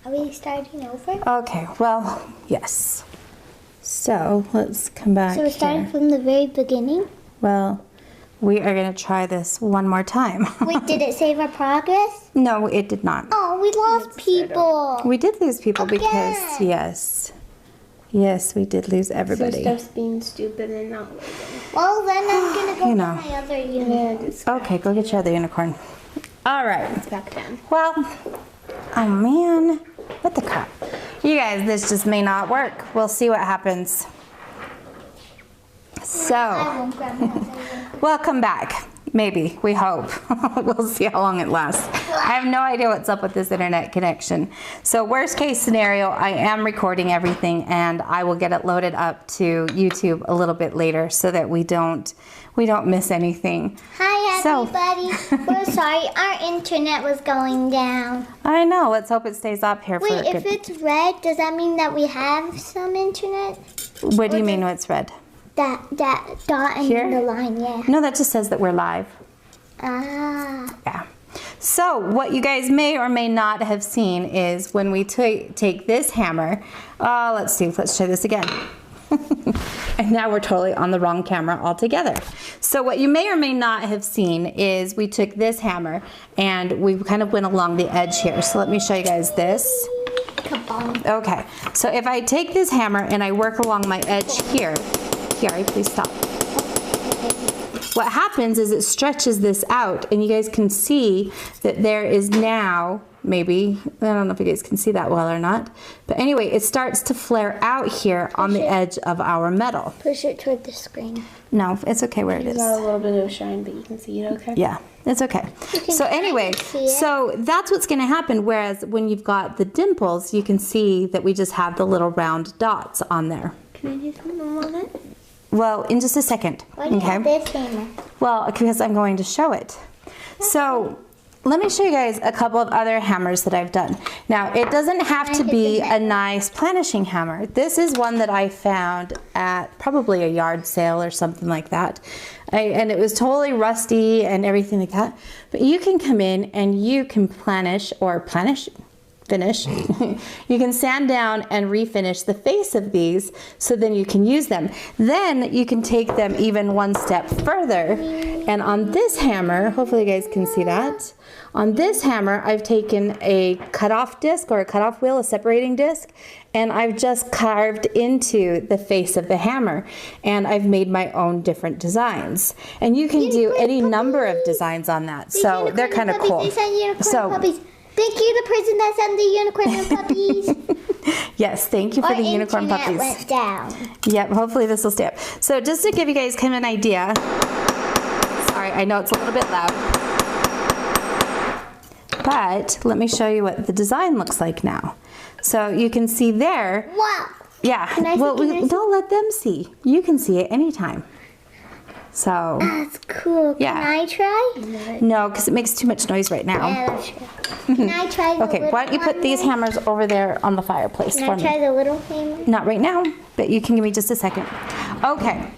Are we starting over? Okay, well, yes. So, let's come back So we're starting here. from the very beginning? Well, we are going to try this one more time. Wait, did it save our progress? No, it did not. Oh, we lost people. We did lose people Again. because, yes, we did lose everybody. So stuff's being stupid and not loading. Well, then I'm going to go You get know. my other unit. Okay, go get your other unicorn. All right. It's back down. Well, oh man, what the crap? You guys, this just may not work. We'll see what happens. I So, won't grab my other unit. welcome back. Maybe, we hope. We'll see how long it lasts. I have no idea what's up with this internet connection. So worst case scenario, I am recording everything and I will get it loaded up to YouTube a little bit later so that we don't miss anything. Hi, So- everybody. We're sorry. Our internet was going down. I know, let's hope it stays up here for Wait, a if good... it's red, does that mean that we have some internet? What do you mean what's red? That dot and Here? the line, yeah. No, that just says that we're live. Ah. Yeah. So what you guys may or may not have seen is when we take this hammer, let's see, let's try this again. And now we're totally on the wrong camera altogether. So what you may or may not have seen is we took this hammer and we kind of went along the edge here. So let me show you guys this. Kabong. Okay, so if I take this hammer and I work along my edge here, Kiari, please stop. What happens is it stretches this out and you guys can see that there is now, maybe, I don't know if you guys can see that well or not, but anyway, it starts to flare out here on the edge of our metal. Push it toward the screen. No, it's okay where it is. It's got a little bit of shine, but you can see it okay? Yeah, it's okay. can So anyway, kind of see it. so that's what's going to happen, whereas when you've got the dimples, you can see that we just have the little round dots on there. Can I do something on it? Well, in just a second, Why do you have this hammer? Well, because I'm going to show it. So let me show you guys a couple of other hammers that I've done. Now, it doesn't have to be a nice planishing hammer. This is one that I found at probably a yard sale or something like that. And it was totally rusty and everything like that. But you can come in and you can finish. You can sand down and refinish the face of these so then you can use them. Then you can take them even one step further. And on this hammer, hopefully you guys can see that. On this hammer, I've taken a cutoff disc or a cutoff wheel, a separating disc, and I've just carved into the face of the hammer. And I've made my own different designs. And you can do any number of designs on that. So they're kind of cool. So Thank you, the person that sent the unicorn and puppies. yes, thank you for Our the unicorn internet puppies. went down. Yep, hopefully this will stay up. So just to give you guys kind of an idea, sorry, I know it's a little bit loud, but let me show you what the design looks like now. So you can see there, Wow. yeah, Can I see, well, can I see? don't let them see. You can see it anytime. So, That's cool. Yeah. Can I try? no, because it makes too much noise right now. Yeah, that's true. Can I try the Okay, little why don't you put one these then? hammers over there on the fireplace Can for I me? try the little hammer? Not right now, but you can give me just a second. Okay.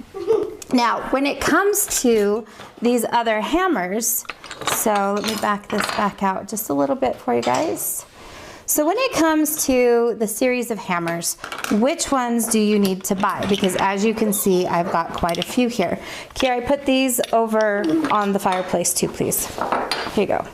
Now, when it comes to these other hammers, so let me back this back out just a little bit for you guys. So when it comes to the series of hammers, which ones do you need to buy? Because as you can see, I've got quite a few here. Kiara, put these over on the fireplace too, please. Here you go.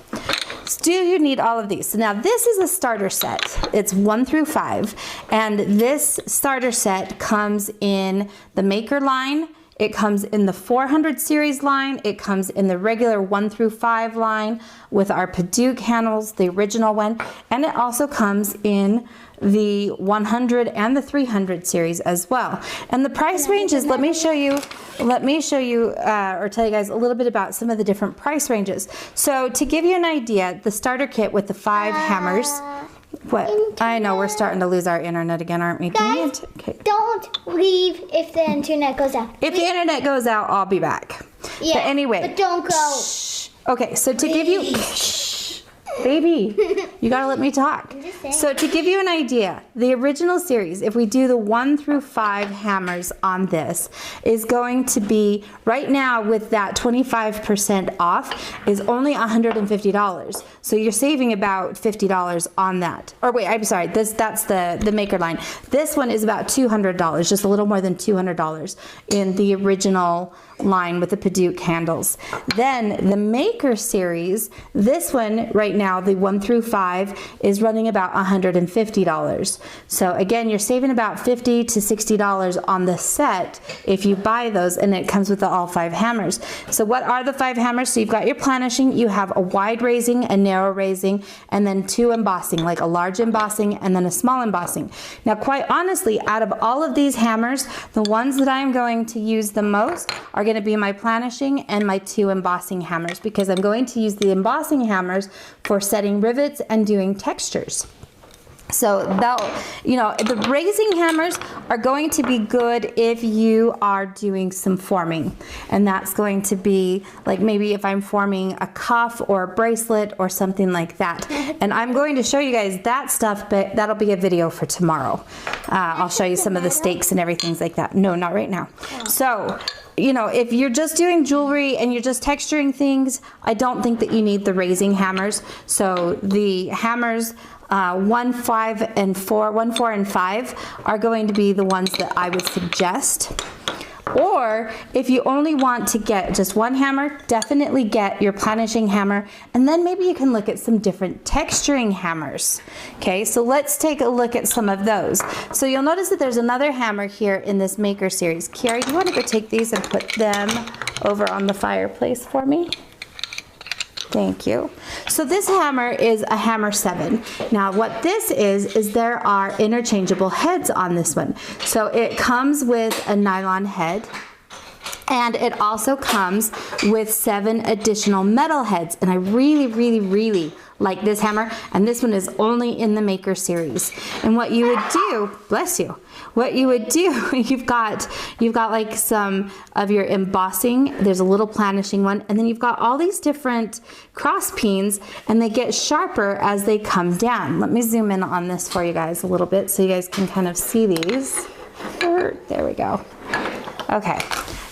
Do you need all of these? So now this is a starter set. It's 1 through 5. And this starter set comes in the Maker line. It comes in the 400 series line. It comes in the regular 1 through 5 line with our Padauk handles, the original one. And it also comes in the 100 and the 300 series as well. And the price ranges, let me show you or tell you guys a little bit about some of the different price ranges. So to give you an idea, the starter kit with the 5 hammers, what? I know we're starting to lose our internet again, aren't we? Guys, Okay. don't leave if the internet goes out. If the internet goes out, I'll be back. Yeah, But anyway. but don't go. Shh. Okay, so to give you, shh, baby, you gotta let me talk. So to give you an idea, the original series, if we do the 1 through 5 hammers on this, is going to be, right now with that 25% off, is only $150. So you're saving about $50 on that. Or wait, I'm sorry, that's the maker line. This one is about $200, just a little more than $200 in the original line with the Padauk handles. Then the maker series, this one right now, the 1 through 5, is running about $150. So again, you're saving about $50 to $60 on the set if you buy those, and it comes with the all 5 hammers. So what are the 5 hammers? So you've got your planishing, you have a wide raising, a narrow raising, and then 2 embossing, like a large embossing and then a small embossing. Now quite honestly, out of all of these hammers, the ones that I'm going to use the most are going to be my planishing and my 2 embossing hammers, because I'm going to use the embossing hammers for setting rivets and doing textures. So the raising hammers are going to be good if you are doing some forming, and that's going to be like maybe if I'm forming a cuff or a bracelet or something like that. And I'm going to show you guys that stuff, but that'll be a video for tomorrow. I'll show you some of the stakes and everything like that. No, not right now. So if you're just doing jewelry and you're just texturing things, I don't think that you need the raising hammers. So the hammers 1, 4, and 5 are going to be the ones that I would suggest. Or if you only want to get just one hammer, definitely get your planishing hammer, and then maybe you can look at some different texturing hammers. Okay, so let's take a look at some of those. So you'll notice that there's another hammer here in this maker series. Kiara, do you want to go take these and put them over on the fireplace for me? Thank you. So this hammer is a hammer 7. Now what this is there are interchangeable heads on this one. So it comes with a nylon head, and it also comes with 7 additional metal heads. And I really, really, really like this hammer, and this one is only in the maker series. And what you would do, bless you, what you would do, you've got like some of your embossing, there's a little planishing one, and then you've got all these different cross pins, and they get sharper as they come down. Let me zoom in on this for you guys a little bit so you guys can kind of see these. There we go. Okay.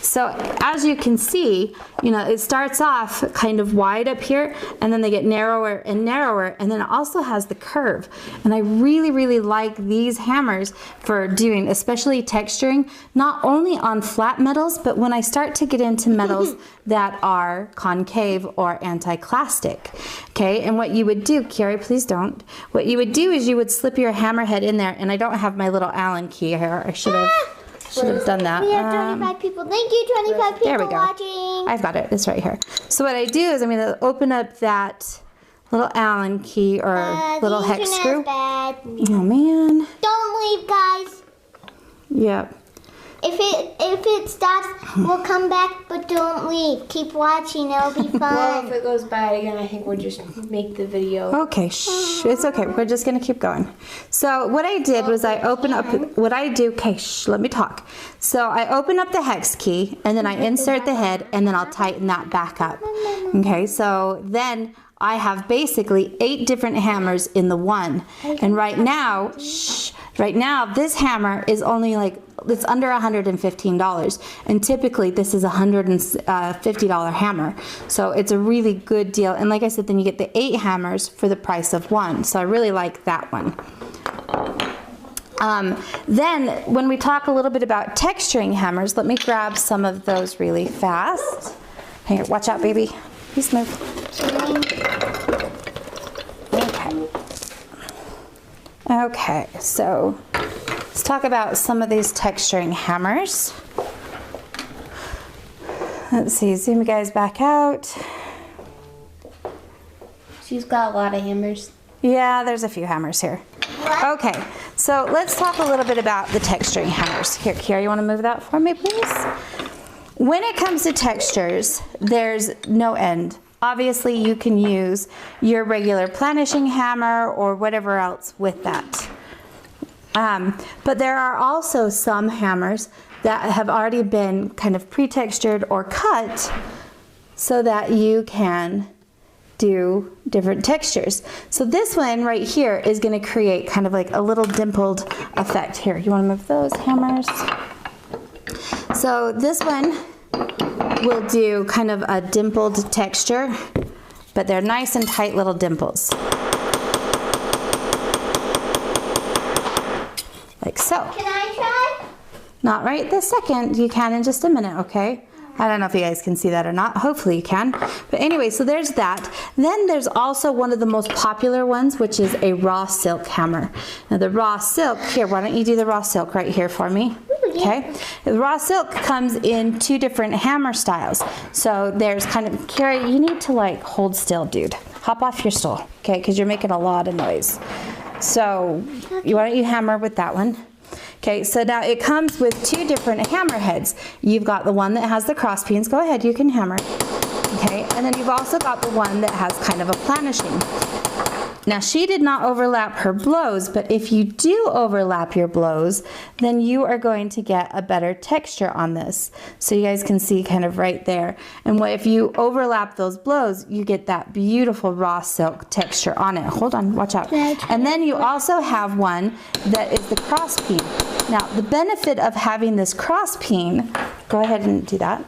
So as you can see, it starts off kind of wide up here, and then they get narrower and narrower, and then it also has the curve. And I really, really like these hammers for doing, especially texturing, not only on flat metals, but when I start to get into metals that are concave or anti-clastic. Okay, and what you would do, Kiara, please don't. What you would do is you would slip your hammer head in there, and I don't have my little Allen key here. I should have done that. We have 25 people. Thank you, 25 people there we go. Watching. I've got it. It's right here. So what I do is I'm going to open up that little Allen key or little hex screw. Bad. Oh man. Don't leave, guys. Yep. If it stops, we'll come back, but don't leave. Keep watching. It'll be fun. Well, if it goes bad again, I think we'll just make the video. Okay, shh. It's okay. We're just going to keep going. So what I did was I open up, okay, shh, let me talk. So I open up the hex key, and then I insert the head, and then I'll tighten that back up. Okay, so then I have basically 8 different hammers in the one. And right now, this hammer is only it's under $115, and typically this is a $150 hammer. So it's a really good deal. And like I said, then you get the 8 hammers for the price of 1. So I really like that one. Then when we talk a little bit about texturing hammers, let me grab some of those really fast. Here, watch out, baby. Please move. Okay, so let's talk about some of these texturing hammers. Let's see, zoom you guys back out. She's got a lot of hammers. Yeah, there's a few hammers here. Okay, so let's talk a little bit about the texturing hammers. Here, Kiara, you want to move that for me, please? When it comes to textures, there's no end. Obviously, you can use your regular planishing hammer or whatever else with that. But there are also some hammers that have already been kind of pre-textured or cut so that you can do different textures. So this one right here is going to create kind of like a little dimpled effect. Here, you want to move those hammers? So this one will do kind of a dimpled texture, but they're nice and tight little dimples. Like so. Can I try? Not right this second. You can in just a minute, okay? I don't know if you guys can see that or not. Hopefully you can. But anyway, so there's that. Then there's also one of the most popular ones, which is a raw silk hammer. Now the raw silk, here, why don't you do the raw silk right here for me? Okay. The raw silk comes in 2 different hammer styles. So there's kind of, Carrie, you need to like hold still, dude. Hop off your stool, okay? Because you're making a lot of noise. So why don't you hammer with that one? Okay, so now it comes with 2 different hammer heads. You've got the one that has the cross pins. Go ahead, you can hammer. Okay, and then you've also got the one that has kind of a planishing. Now she did not overlap her blows, but if you do overlap your blows, then you are going to get a better texture on this. So you guys can see kind of right there. And if you overlap those blows, you get that beautiful raw silk texture on it. Hold on, watch out. And then you also have one that is the cross peen. Now the benefit of having this cross peen, go ahead and do that.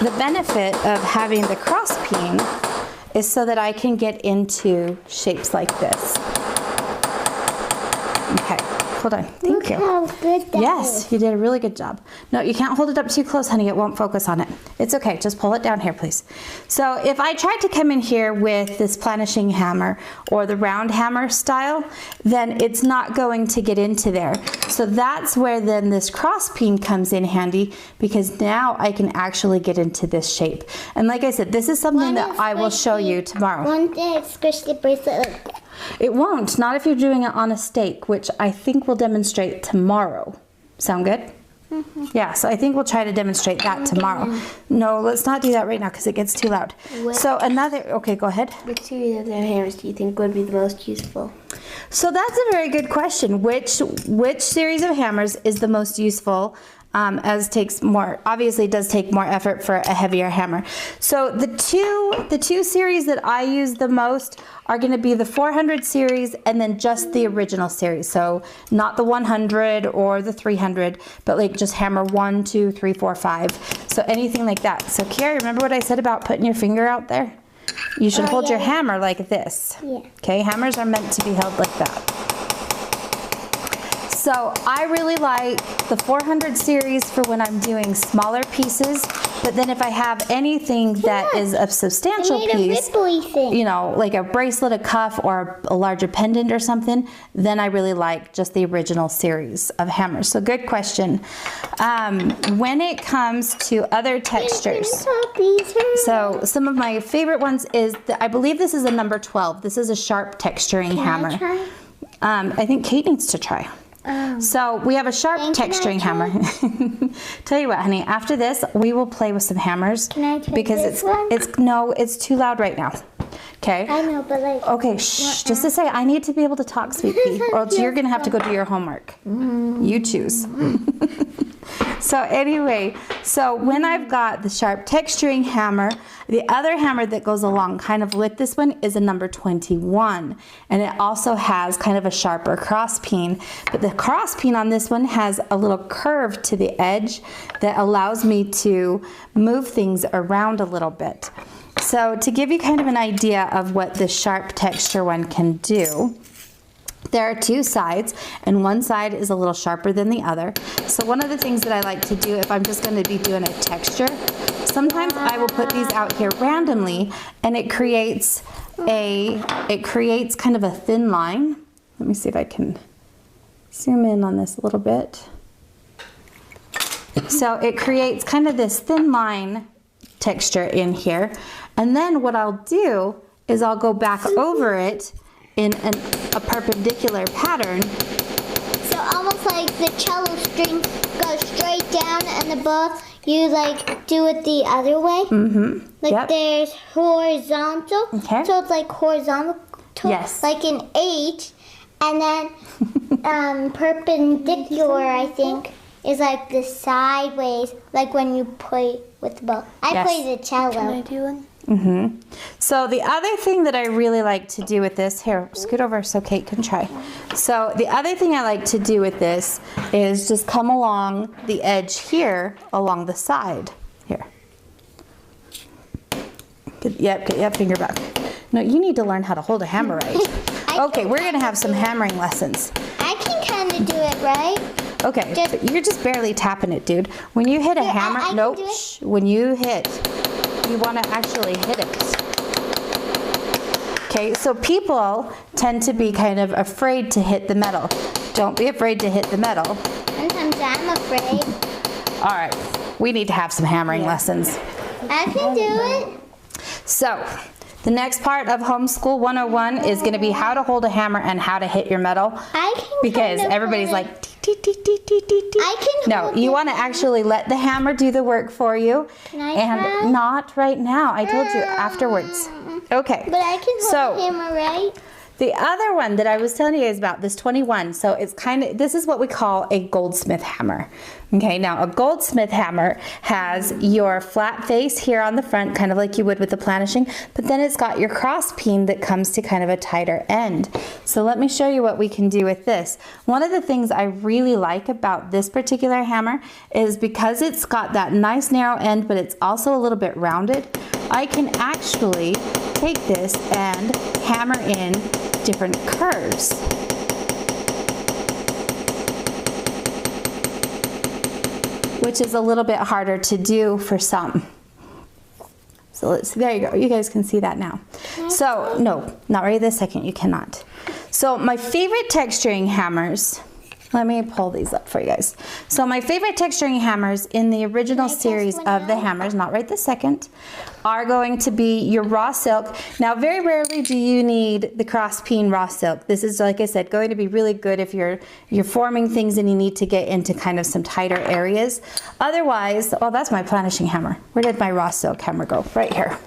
The benefit of having the cross peen is so that I can get into shapes like this. Okay, hold on. Thank you. Look how good that Yes, is. you did a really good job. No, you can't hold it up too close, honey. It won't focus on it. It's okay. Just pull it down here, please. So if I tried to come in here with this planishing hammer or the round hammer style, then it's not going to get into there. So that's where then this cross peen comes in handy, because now I can actually get into this shape. And like I said, this is something that I will show you tomorrow. One day I squished the bracelet like that. It won't, not if you're doing it on a stake, which I think we'll demonstrate tomorrow. Sound good? Mm-hmm. Yeah, so I think we'll try to demonstrate that tomorrow. No, let's not do that right now because it gets too loud. So another, okay, go ahead. Which series of their hammers do you think would be the most useful? So that's a very good question. Which series of hammers is the most useful? As takes more, obviously it does take more effort for a heavier hammer. So the two series that I use the most are going to be the 400 series and then just the original series. So not the 100 or the 300, but like just hammer 1, 2, 3, 4, 5. So anything like that. So Carrie, remember what I said about putting your finger out there? You should hold your hammer like this. Yeah. Okay, hammers are meant to be held like that. So I really like the 400 series for when I'm doing smaller pieces, but then if I have anything that is a substantial I made piece, a ripply thing. you know, like a bracelet, a cuff, or a larger pendant or something, then I really like just the original series of hammers. So good question. When it comes to other textures, so some of my favorite ones is, I believe this is a number 12. This is a sharp texturing hammer. Try? I think Kate needs to try. So we have a sharp And can I texturing try? hammer. Tell you what, honey, after this we will play with some hammers. Can I try because this one? it's too loud right now. Okay. I know, but like. Okay, shh. Just to say, I need to be able to talk, sweet pea, or else you're gonna have to go do your homework. You choose. So anyway, so when I've got the sharp texturing hammer, the other hammer that goes along kind of with this one is a number 21. And it also has kind of a sharper cross peen. But the cross peen on this one has a little curve to the edge that allows me to move things around a little bit. So to give you kind of an idea of what this sharp texture one can do, there are 2 sides, and one side is a little sharper than the other. So one of the things that I like to do if I'm just going to be doing a texture, sometimes I will put these out here randomly, and it creates kind of a thin line. Let me see if I can zoom in on this a little bit. So it creates kind of this thin line texture in here, and then what I'll do is I'll go back over it in a perpendicular pattern. So almost like the cello string goes straight down and the bow, you like do it the other way. Mm-hmm. Like Yep. there's horizontal. Okay. So it's like horizontal. Yes. Like an H. And then perpendicular, I think, is like the sideways, like when you play with the bow. I Yes. play the cello. Can I do one? So the other thing that I really like to do with this, here, scoot over so Kate can try. So the other thing I like to do with this is just come along the edge here, along the side. Here. Get your finger back. No, you need to learn how to hold a hammer right. Okay, we're gonna have some hammering lessons. I can kind of do it, right? Okay, but you're just barely tapping it, dude. When you hit a hammer, I can nope, do it. shh, when you hit, you want to actually hit it. Okay, so people tend to be kind of afraid to hit the metal. Don't be afraid to hit the metal. Sometimes I'm afraid. All right, we need to have some hammering lessons. I can do it. So, the next part of Homeschool 101 is going to be how to hold a hammer and how to hit your metal. I can Because kind of everybody's hold it. like, "Tee, tee, tee, tee, tee, tee." I can No, hold you it. want to actually let the hammer do the work for you. Can I and try? not right now. I told you afterwards. Okay. But I can hold so, the hammer, right? the other one that I was telling you guys about, this 21, so it's kind of, this is what we call a goldsmith hammer. Okay, now a goldsmith hammer has your flat face here on the front, kind of like you would with the planishing, but then it's got your cross peen that comes to kind of a tighter end. So let me show you what we can do with this. One of the things I really like about this particular hammer is because it's got that nice narrow end, but it's also a little bit rounded, I can actually take this and hammer in different curves. Which is a little bit harder to do for some. So let's, there you go, you guys can see that now. So, no, not right this second, you cannot. So my favorite texturing hammers, let me pull these up for you guys. So my favorite texturing hammers in the original series of the hammers, not right this second, are going to be your raw silk. Now very rarely do you need the cross peen raw silk. This is, like I said, going to be really good if you're forming things and you need to get into kind of some tighter areas. Otherwise, oh, that's my planishing hammer. Where did my raw silk hammer go? Right here.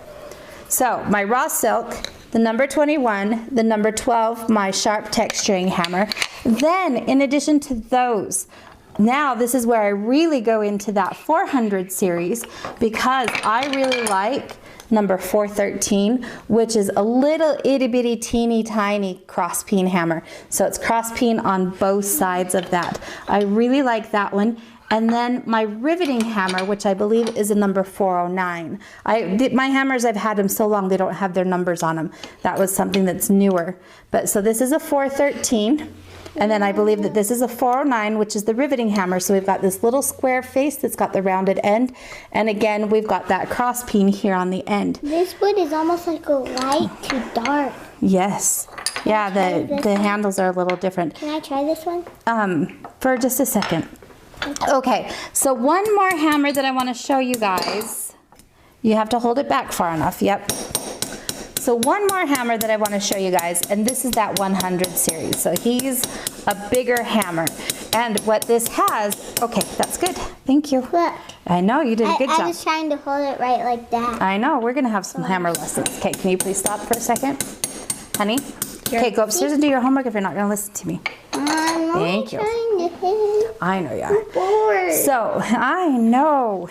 So my raw silk, the number 21, the number 12, my sharp texturing hammer. Then, in addition to those, now this is where I really go into that 400 series because I really like number 413, which is a little itty bitty teeny tiny cross peen hammer. So it's cross peen on both sides of that. I really like that one. And then my riveting hammer, which I believe is a number 409. My hammers, I've had them so long they don't have their numbers on them. That was something that's newer. But so this is a 413. And then I believe that this is a 409, which is the riveting hammer. So we've got this little square face that's got the rounded end. And again, we've got that cross peen here on the end. This wood is almost like a light to dark. Yes. Yeah, the handles are a little different. Can I try this one? For just a second. Okay, so one more hammer that I want to show you guys. You have to hold it back far enough, yep. So one more hammer that I want to show you guys, and this is that 100 series. So he's a bigger hammer. And what this has, okay, that's good. Thank you. Look. I know, you did a good I job. was trying to hold it right like that. I know, we're going to have some hammer lessons. Okay, can you please stop for a second? Honey? Okay, go upstairs and do your homework if you're not going to listen to me. I'm Thank you. trying to hit. I know you are. Bored. So, I know.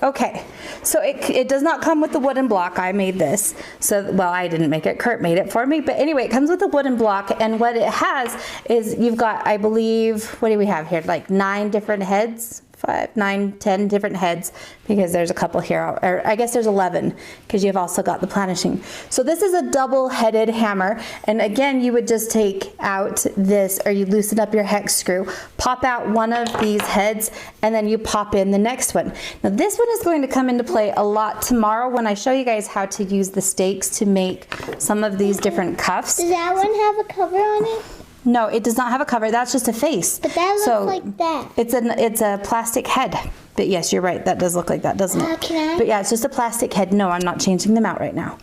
Okay, so it does not come with the wooden block. I made this. So, well, I didn't make it. Kurt made it for me. But anyway, it comes with a wooden block. And what it has is you've got, I believe, what do we have here? Like 9 different heads. 5, 9, 10 different heads because there's a couple here, or I guess there's 11 because you've also got the planishing. So this is a double-headed hammer, and again you would just take out this, or you loosen up your hex screw, pop out one of these heads, and then you pop in the next one. Now this one is going to come into play a lot tomorrow when I show you guys how to use the stakes to make some of these different cuffs. Does that one have a cover on it? No, it does not have a cover. That's just a face. But that looks like that. It's a plastic head. But yes, you're right. That does look like that, doesn't it? Can I? But yeah, it's just a plastic head. No, I'm not changing them out right now.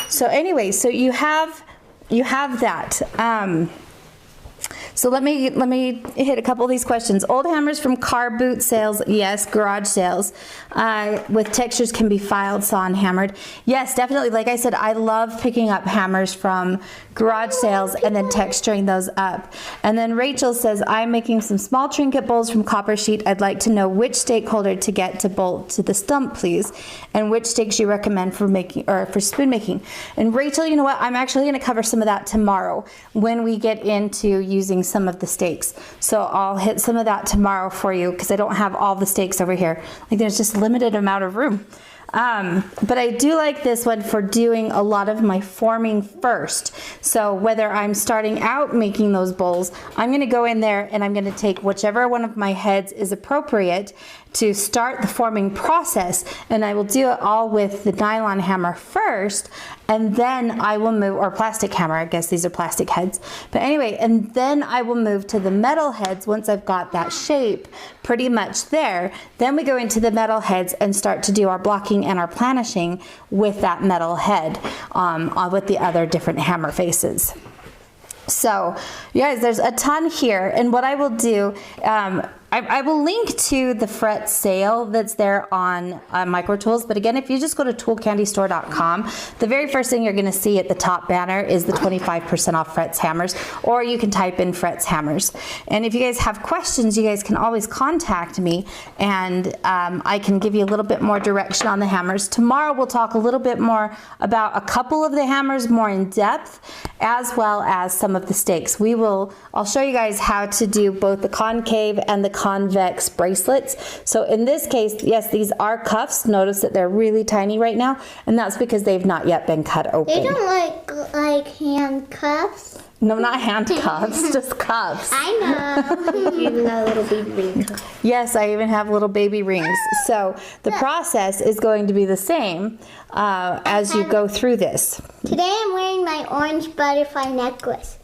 So anyway, so you have that. So let me hit a couple of these questions. Old hammers from car boot sales, yes. Garage sales with textures can be filed, sawn, hammered. Yes, definitely. Like I said, I love picking up hammers from garage sales and then texturing those up. And then Rachel says, I'm making some small trinket bowls from copper sheet. I'd like to know which stake holder to get to bolt to the stump, please, and which stakes you recommend for making or for spoon making. And Rachel, you know what? I'm actually going to cover some of that tomorrow when we get into using some of the stakes. So I'll hit some of that tomorrow for you because I don't have all the stakes over here. Like there's just a limited amount of room. But I do like this one for doing a lot of my forming first. So whether I'm starting out making those bowls, I'm going to go in there and I'm going to take whichever one of my heads is appropriate to start the forming process, and I will do it all with the nylon hammer first, and then I will move, or plastic hammer, I guess these are plastic heads. But anyway, and then I will move to the metal heads once I've got that shape pretty much there. Then we go into the metal heads and start to do our blocking and our planishing with that metal head with the other different hammer faces. So, you guys, there's a ton here, and what I will do, I will link to the fret sale that's there on Micro Tools, but again, if you just go to toolcandystore.com, the very first thing you're going to see at the top banner is the 25% off Fretz hammers, or you can type in Fretz hammers. And if you guys have questions, you guys can always contact me, and I can give you a little bit more direction on the hammers. Tomorrow we'll talk a little bit more about a couple of the hammers more in depth, as well as some of the stakes. I'll show you guys how to do both the concave and the convex bracelets. So in this case, yes, these are cuffs. Notice that they're really tiny right now, and that's because they've not yet been cut open. They don't like handcuffs. No, not handcuffs, just cuffs. I know. You even got a little baby ring. Yes, I even have little baby rings. So the process is going to be the same as you go through this. Today I'm wearing my orange butterfly necklace.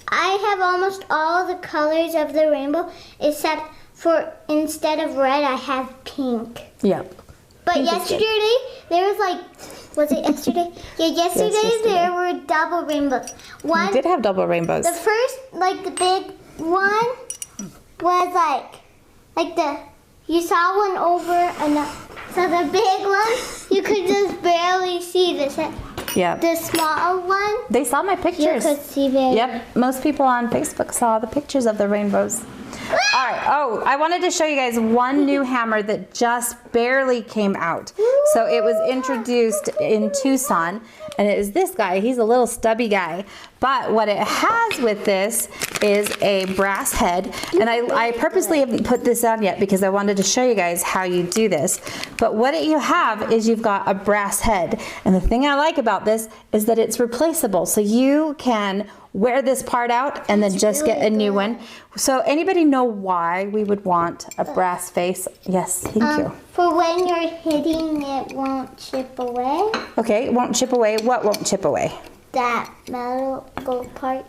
I have almost all the colors of the rainbow, except for instead of red, I have pink. Yeah. But Pink is yesterday, there was it yesterday? Yeah, yesterday there were double rainbows. We did have double rainbows. The first, the big one was you saw one over another. So the big one, you could just barely see this. Yeah. The small one, They saw my pictures. you could see very. Yep, most people on Facebook saw the pictures of the rainbows. All right, oh, I wanted to show you guys one new hammer that just barely came out. So it was introduced in Tucson, and it is this guy. He's a little stubby guy. But what it has with this is a brass head, and I purposely haven't put this on yet because I wanted to show you guys how you do this. But what you have is you've got a brass head, and the thing I like about this is that it's replaceable. So you can wear this part out and then just get a new one. So anybody know why we would want a brass face? Yes, thank you. For when you're hitting, it won't chip away. Okay, it won't chip away. What won't chip away? That metal gold part.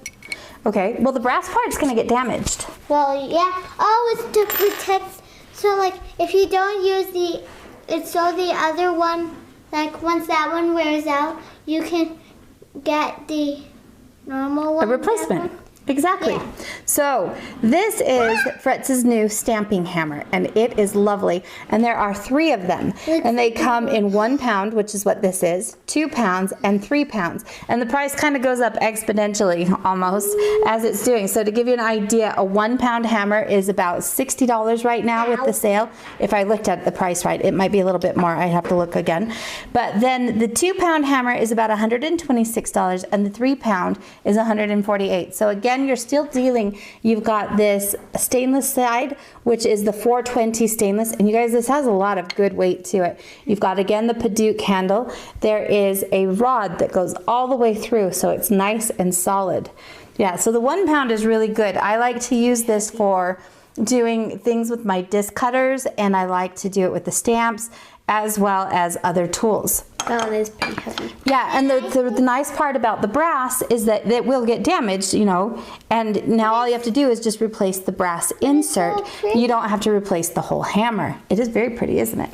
Okay, well the brass part's gonna get damaged. Well, yeah. Oh, it's to protect. So, if you don't use the other one, once that one wears out, you can get the normal one. A replacement. Exactly. Yeah. So this is Fretz's new stamping hammer, and it is lovely. And there are 3 of them, and they come in 1 pound, which is what this is, 2 pounds, and 3 pounds. And the price kind of goes up exponentially almost as it's doing. So to give you an idea, a 1 pound hammer is about $60 right now with the sale. If I looked at the price right, it might be a little bit more. I'd have to look again. But then the 2 pound hammer is about $126, and the 3 pound is $148. So again, you're still dealing, you've got this stainless side, which is the 420 stainless, and you guys, this has a lot of good weight to it. You've got, again, the Paduke handle. There is a rod that goes all the way through, so it's nice and solid. Yeah, so the 1 pound is really good. I like to use this for doing things with my disc cutters, and I like to do it with the stamps as well as other tools. That one is pretty heavy. Yeah, and the nice part about the brass is that it will get damaged, you know, and now all you have to do is just replace the brass insert. You don't have to replace the whole hammer. It is very pretty, isn't it?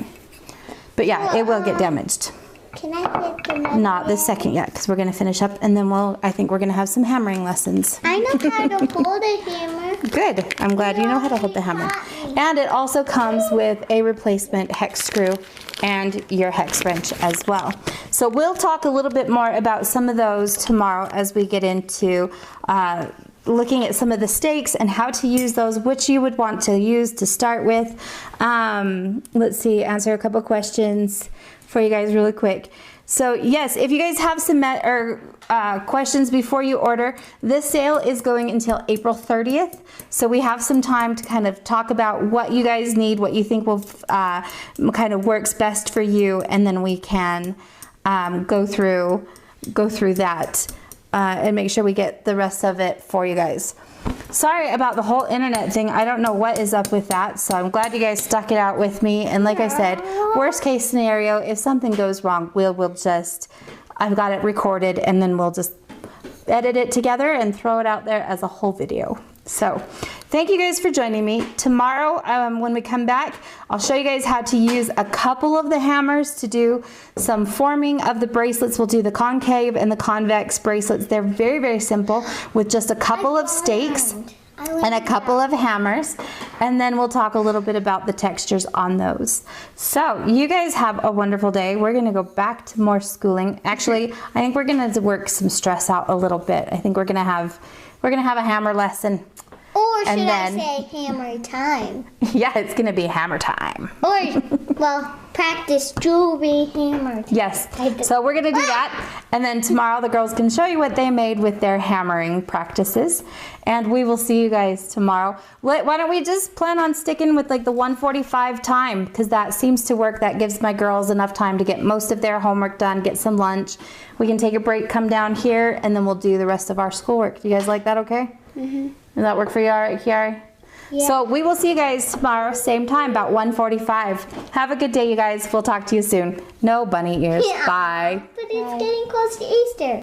But yeah, it will get damaged. Can I get the metal? Not this second yet, because we're going to finish up, and then I think we're going to have some hammering lessons. I know how to hold a hammer. Good. I'm glad you know how to hold the hammer. And it also comes with a replacement hex screw and your hex wrench as well. So we'll talk a little bit more about some of those tomorrow as we get into looking at some of the stakes and how to use those, which you would want to use to start with. Let's see, answer a couple questions for you guys really quick. So yes, if you guys have some questions before you order, this sale is going until April 30th. So we have some time to kind of talk about what you guys need, what you think will kind of works best for you, and then we can go through that and make sure we get the rest of it for you guys. Sorry about the whole internet thing. I don't know what is up with that, so I'm glad you guys stuck it out with me. And like I said, worst case scenario, if something goes wrong, I've got it recorded, and then we'll just edit it together and throw it out there as a whole video. So thank you guys for joining me. Tomorrow, when we come back, I'll show you guys how to use a couple of the hammers to do some forming of the bracelets. We'll do the concave and the convex bracelets. They're very, very simple with just a couple of stakes and a couple of hammers, and then we'll talk a little bit about the textures on those. So you guys have a wonderful day. We're gonna go back to more schooling. Actually, I think we're gonna work some stress out a little bit. I think we're gonna have a hammer lesson. Or should I say hammer time? Yeah, it's gonna be hammer time. Or, well, practice jewelry hammer time. Yes, so we're gonna do that, and then tomorrow the girls can show you what they made with their hammering practices, and we will see you guys tomorrow. Why don't we just plan on sticking with like the 1:45 time, because that seems to work. That gives my girls enough time to get most of their homework done, get some lunch. We can take a break, come down here, and then we'll do the rest of our schoolwork. Do you guys like that okay? Mm-hmm. Does that work for you all right, Kiara? Yeah. So we will see you guys tomorrow, same time, about 1:45. Have a good day, you guys. We'll talk to you soon. No bunny ears. Yeah. Bye. But it's getting close to Easter.